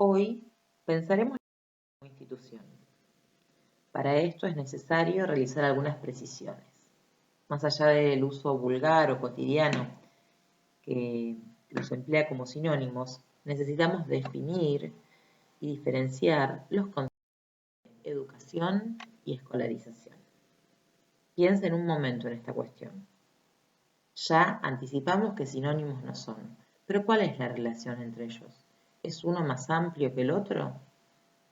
Hoy pensaremos en una institución. Para esto es necesario realizar algunas precisiones. Más allá del uso vulgar o cotidiano que los emplea como sinónimos, necesitamos definir y diferenciar los conceptos de educación y escolarización. Piensen un momento en esta cuestión. Ya anticipamos que sinónimos no son, pero ¿cuál es la relación entre ellos? ¿Es uno más amplio que el otro?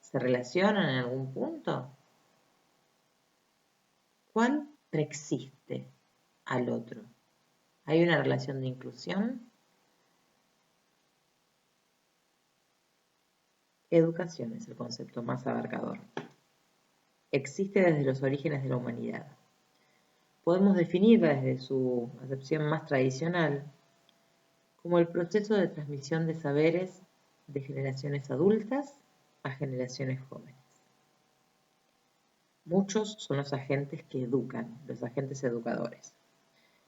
¿Se relacionan en algún punto? ¿Cuál preexiste al otro? ¿Hay una relación de inclusión? Educación es el concepto más abarcador. Existe desde los orígenes de la humanidad. Podemos definirla desde su acepción más tradicional como el proceso de transmisión de saberes de generaciones adultas a generaciones jóvenes. Muchos son los agentes que educan, los agentes educadores.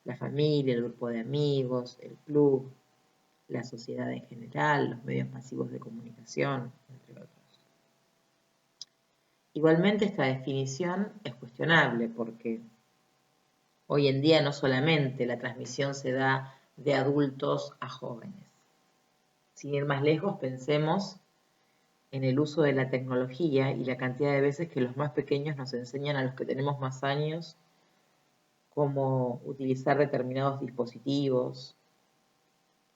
La familia, el grupo de amigos, el club, la sociedad en general, los medios masivos de comunicación, entre otros. Igualmente esta definición es cuestionable porque hoy en día no solamente la transmisión se da de adultos a jóvenes. Sin ir más lejos, pensemos en el uso de la tecnología y la cantidad de veces que los más pequeños nos enseñan a los que tenemos más años cómo utilizar determinados dispositivos,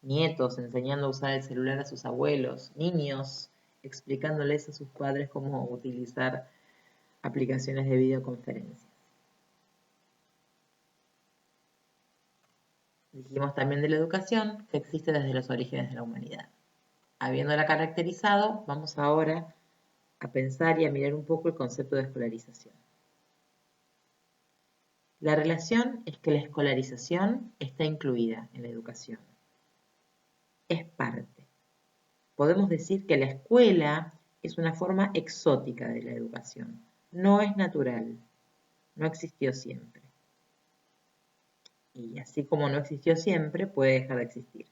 nietos enseñando a usar el celular a sus abuelos, niños explicándoles a sus padres cómo utilizar aplicaciones de videoconferencia. Dijimos también de la educación que existe desde los orígenes de la humanidad. Habiéndola caracterizado, vamos ahora a pensar y a mirar un poco el concepto de escolarización. La relación es que la escolarización está incluida en la educación. Es parte. Podemos decir que la escuela es una forma exótica de la educación. No es natural. No existió siempre. Y así como no existió siempre, puede dejar de existir.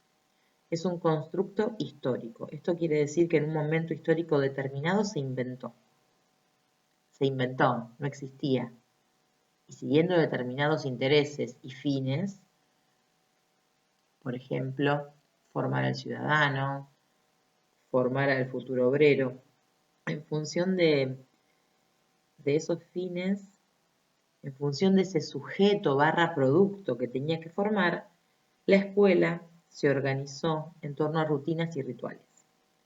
Es un constructo histórico. Esto quiere decir que en un momento histórico determinado se inventó. Se inventó, no existía. Y siguiendo determinados intereses y fines, por ejemplo, formar al ciudadano, formar al futuro obrero, en función de esos fines, en función de ese sujeto barra producto que tenía que formar, la escuela se organizó en torno a rutinas y rituales.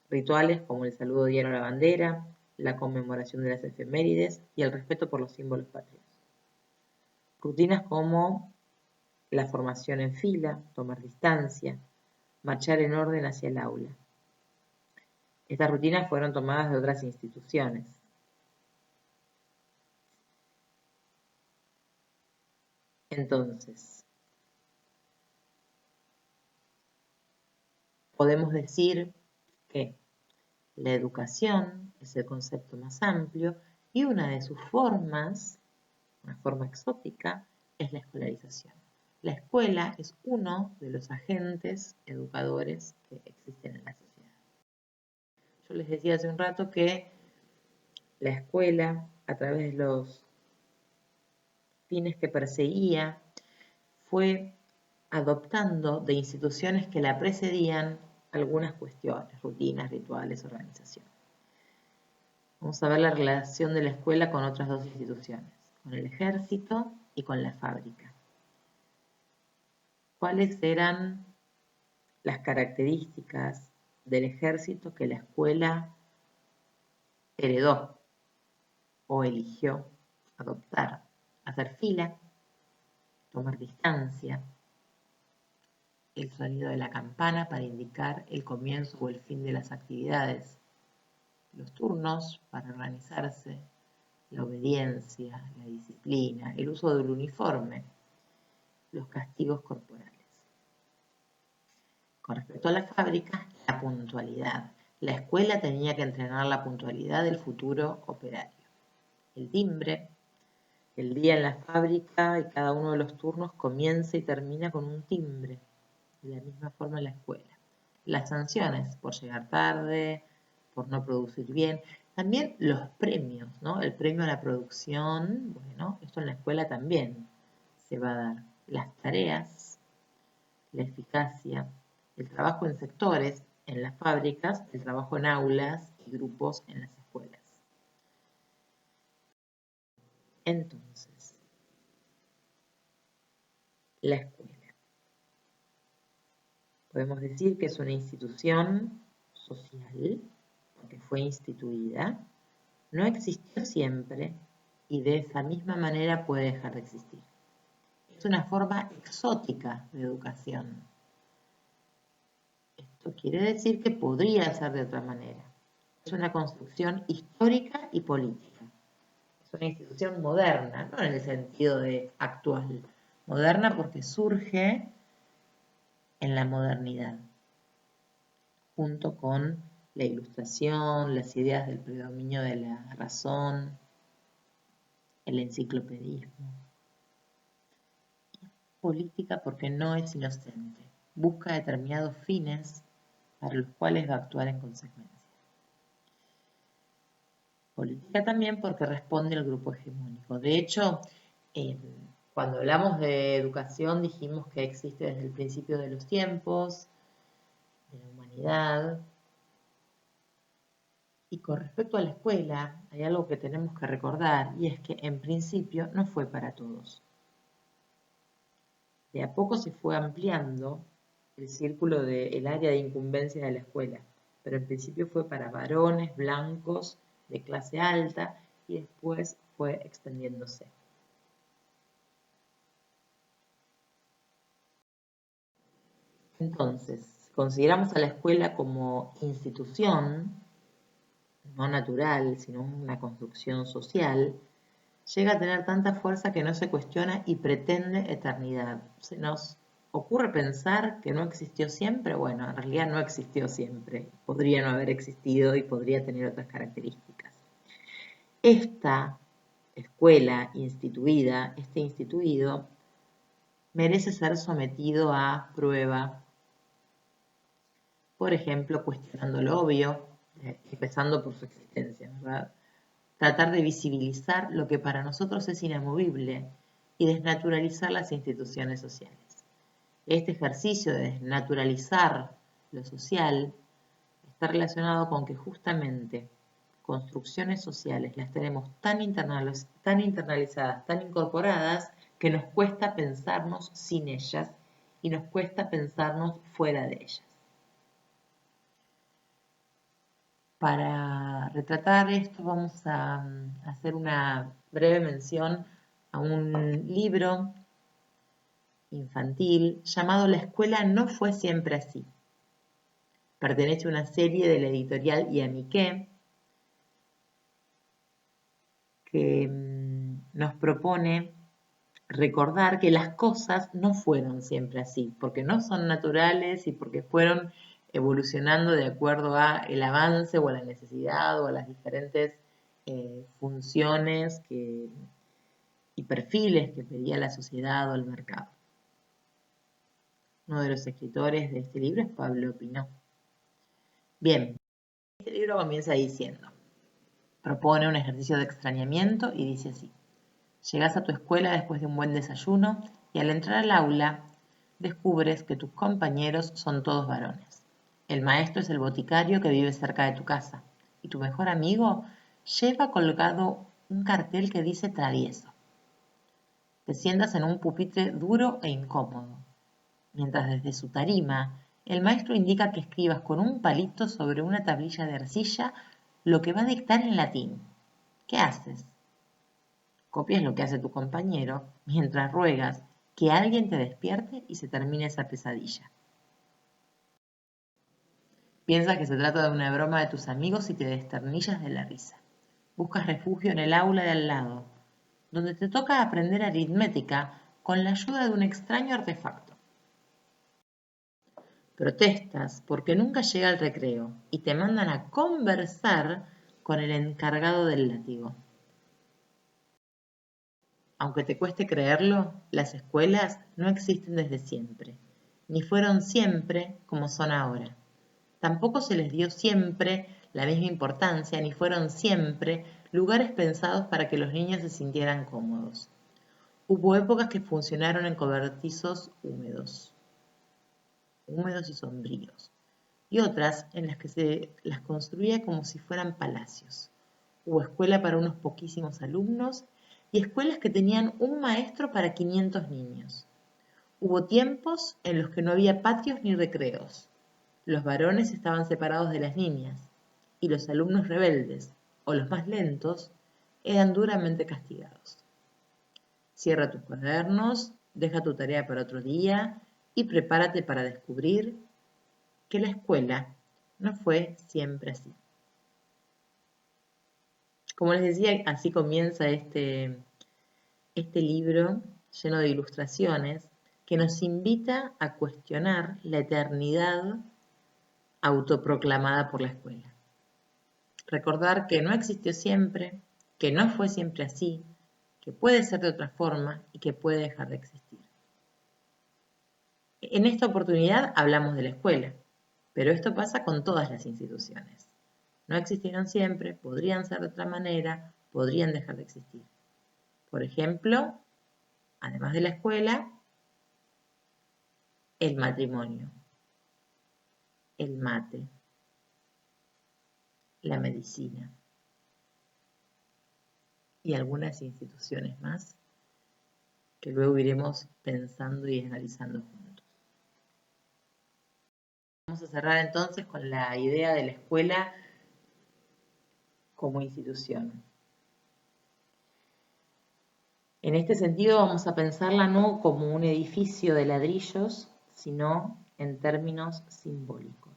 Rituales como el saludo diario a la bandera, la conmemoración de las efemérides y el respeto por los símbolos patrios. Rutinas como la formación en fila, tomar distancia, marchar en orden hacia el aula. Estas rutinas fueron tomadas de otras instituciones. Entonces, podemos decir que la educación es el concepto más amplio y una de sus formas, una forma exótica, es la escolarización. La escuela es uno de los agentes educadores que existen en la sociedad. Yo les decía hace un rato que la escuela, a través de los fines que perseguía, fue adoptando de instituciones que la precedían algunas cuestiones, rutinas, rituales, organización. Vamos a ver la relación de la escuela con otras dos instituciones, con el ejército y con la fábrica. ¿Cuáles eran las características del ejército que la escuela heredó o eligió adoptar? Hacer fila, tomar distancia, el sonido de la campana para indicar el comienzo o el fin de las actividades, los turnos para organizarse, la obediencia, la disciplina, el uso del uniforme, los castigos corporales. Con respecto a la fábrica, la puntualidad. La escuela tenía que entrenar la puntualidad del futuro operario. El timbre, el día en la fábrica y cada uno de los turnos comienza y termina con un timbre. De la misma forma en la escuela. Las sanciones por llegar tarde, por no producir bien. También los premios, ¿no? El premio a la producción, bueno, esto en la escuela también se va a dar. Las tareas, la eficacia, el trabajo en sectores, en las fábricas, el trabajo en aulas y grupos en las escuelas. Entonces, la escuela. Podemos decir que es una institución social, porque fue instituida, no existió siempre y de esa misma manera puede dejar de existir. Es una forma exótica de educación. Esto quiere decir que podría ser de otra manera. Es una construcción histórica y política. Es una institución moderna, no en el sentido de actual. Moderna porque surge en la modernidad, junto con la ilustración, las ideas del predominio de la razón, el enciclopedismo. Política porque no es inocente, busca determinados fines para los cuales va a actuar en consecuencia. Política también porque responde al grupo hegemónico. De hecho, cuando hablamos de educación dijimos que existe desde el principio de los tiempos, de la humanidad. Y con respecto a la escuela, hay algo que tenemos que recordar y es que en principio no fue para todos. De a poco se fue ampliando el círculo del área de incumbencia de la escuela, pero en principio fue para varones blancos de clase alta y después fue extendiéndose. Entonces, si consideramos a la escuela como institución, no natural, sino una construcción social, llega a tener tanta fuerza que no se cuestiona y pretende eternidad. Se nos ocurre pensar que no existió siempre. Bueno, en realidad no existió siempre. Podría no haber existido y podría tener otras características. Esta escuela instituida, este instituido, merece ser sometido a prueba. Por ejemplo, cuestionando lo obvio, empezando por su existencia, ¿verdad? Tratar de visibilizar lo que para nosotros es inamovible y desnaturalizar las instituciones sociales. Este ejercicio de desnaturalizar lo social está relacionado con que justamente construcciones sociales las tenemos tan internalizadas, tan incorporadas, que nos cuesta pensarnos sin ellas y nos cuesta pensarnos fuera de ellas. Para retratar esto vamos a hacer una breve mención a un libro infantil llamado La escuela no fue siempre así. Pertenece a una serie de la editorial Iamicé que nos propone recordar que las cosas no fueron siempre así, porque no son naturales y porque fueron evolucionando de acuerdo a el avance o a la necesidad o a las diferentes funciones y perfiles que pedía la sociedad o el mercado. Uno de los escritores de este libro es Pablo Pinot. Bien, este libro comienza diciendo, propone un ejercicio de extrañamiento y dice así: llegas a tu escuela después de un buen desayuno y al entrar al aula descubres que tus compañeros son todos varones. El maestro es el boticario que vive cerca de tu casa y tu mejor amigo lleva colgado un cartel que dice travieso. Te sientas en un pupitre duro e incómodo, mientras desde su tarima el maestro indica que escribas con un palito sobre una tablilla de arcilla lo que va a dictar en latín. ¿Qué haces? Copias lo que hace tu compañero mientras ruegas que alguien te despierte y se termine esa pesadilla. Piensas que se trata de una broma de tus amigos y te desternillas de la risa. Buscas refugio en el aula de al lado, donde te toca aprender aritmética con la ayuda de un extraño artefacto. Protestas porque nunca llega el recreo y te mandan a conversar con el encargado del látigo. Aunque te cueste creerlo, las escuelas no existen desde siempre, ni fueron siempre como son ahora. Tampoco se les dio siempre la misma importancia ni fueron siempre lugares pensados para que los niños se sintieran cómodos. Hubo épocas que funcionaron en cobertizos húmedos y sombríos, y otras en las que se las construía como si fueran palacios. Hubo escuela para unos poquísimos alumnos y escuelas que tenían un maestro para 500 niños. Hubo tiempos en los que no había patios ni recreos. Los varones estaban separados de las niñas y los alumnos rebeldes o los más lentos eran duramente castigados. Cierra tus cuadernos, deja tu tarea para otro día y prepárate para descubrir que la escuela no fue siempre así. Como les decía, así comienza este libro lleno de ilustraciones que nos invita a cuestionar la eternidad autoproclamada por la escuela. Recordar que no existió siempre, que no fue siempre así, que puede ser de otra forma y que puede dejar de existir. En esta oportunidad hablamos de la escuela, pero esto pasa con todas las instituciones. No existieron siempre, podrían ser de otra manera, podrían dejar de existir. Por ejemplo, además de la escuela, el matrimonio, el mate, la medicina y algunas instituciones más que luego iremos pensando y analizando juntos. Vamos a cerrar entonces con la idea de la escuela como institución. En este sentido vamos a pensarla no como un edificio de ladrillos, sino en términos simbólicos.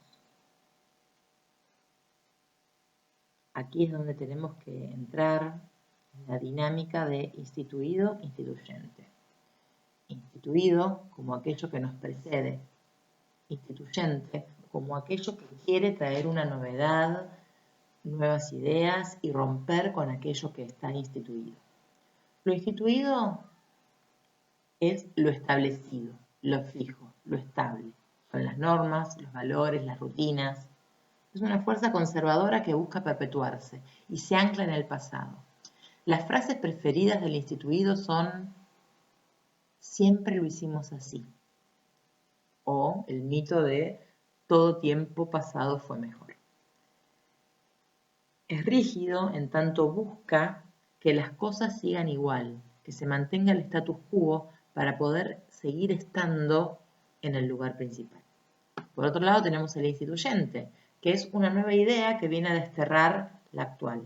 Aquí es donde tenemos que entrar en la dinámica de instituido-instituyente. Instituido como aquello que nos precede, instituyente como aquello que quiere traer una novedad, nuevas ideas y romper con aquello que está instituido. Lo instituido es lo establecido, lo fijo, lo estable. Son las normas, los valores, las rutinas. Es una fuerza conservadora que busca perpetuarse y se ancla en el pasado. Las frases preferidas del instituido son siempre lo hicimos así, o el mito de todo tiempo pasado fue mejor. Es rígido en tanto busca que las cosas sigan igual, que se mantenga el status quo para poder seguir estando en el lugar principal. Por otro lado tenemos el instituyente, que es una nueva idea que viene a desterrar la actual.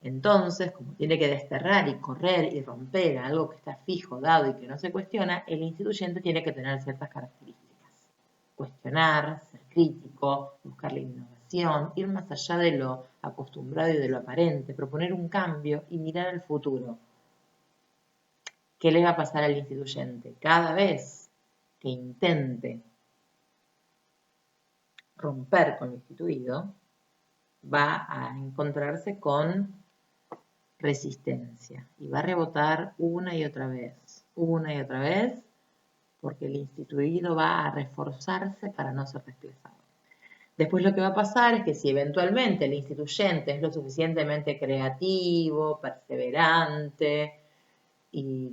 Entonces, como tiene que desterrar y correr y romper algo que está fijo, dado y que no se cuestiona, el instituyente tiene que tener ciertas características. Cuestionar, ser crítico, buscar la innovación, ir más allá de lo acostumbrado y de lo aparente, proponer un cambio y mirar al futuro. ¿Qué le va a pasar al instituyente? Cada vez que intente romper con lo instituido, va a encontrarse con resistencia y va a rebotar una y otra vez, porque el instituido va a reforzarse para no ser desplazado. Después lo que va a pasar es que si eventualmente el instituyente es lo suficientemente creativo, perseverante y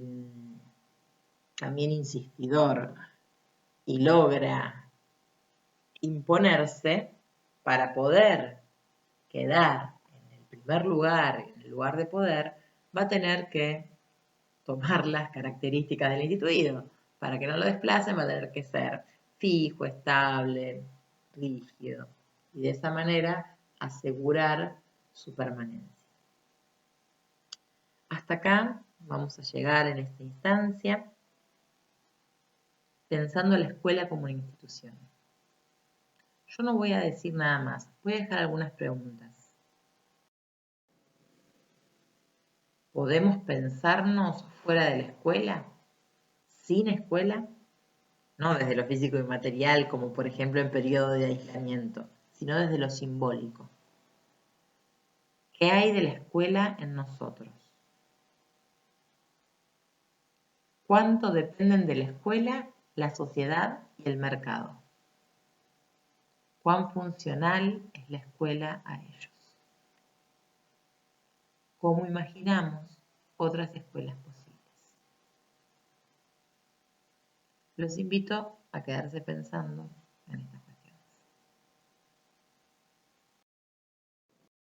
también insistidor y logra imponerse para poder quedar en el primer lugar, en el lugar de poder, va a tener que tomar las características del instituido. Para que no lo desplacen va a tener que ser fijo, estable, rígido. Y de esa manera asegurar su permanencia. Hasta acá vamos a llegar en esta instancia pensando a la escuela como una institución. Yo no voy a decir nada más, voy a dejar algunas preguntas. ¿Podemos pensarnos fuera de la escuela? ¿Sin escuela? No desde lo físico y material, como por ejemplo en periodo de aislamiento, sino desde lo simbólico. ¿Qué hay de la escuela en nosotros? ¿Cuánto dependen de la escuela, la sociedad y el mercado? cuán funcional es la escuela a ellos. ¿Cómo imaginamos otras escuelas posibles? Los invito a quedarse pensando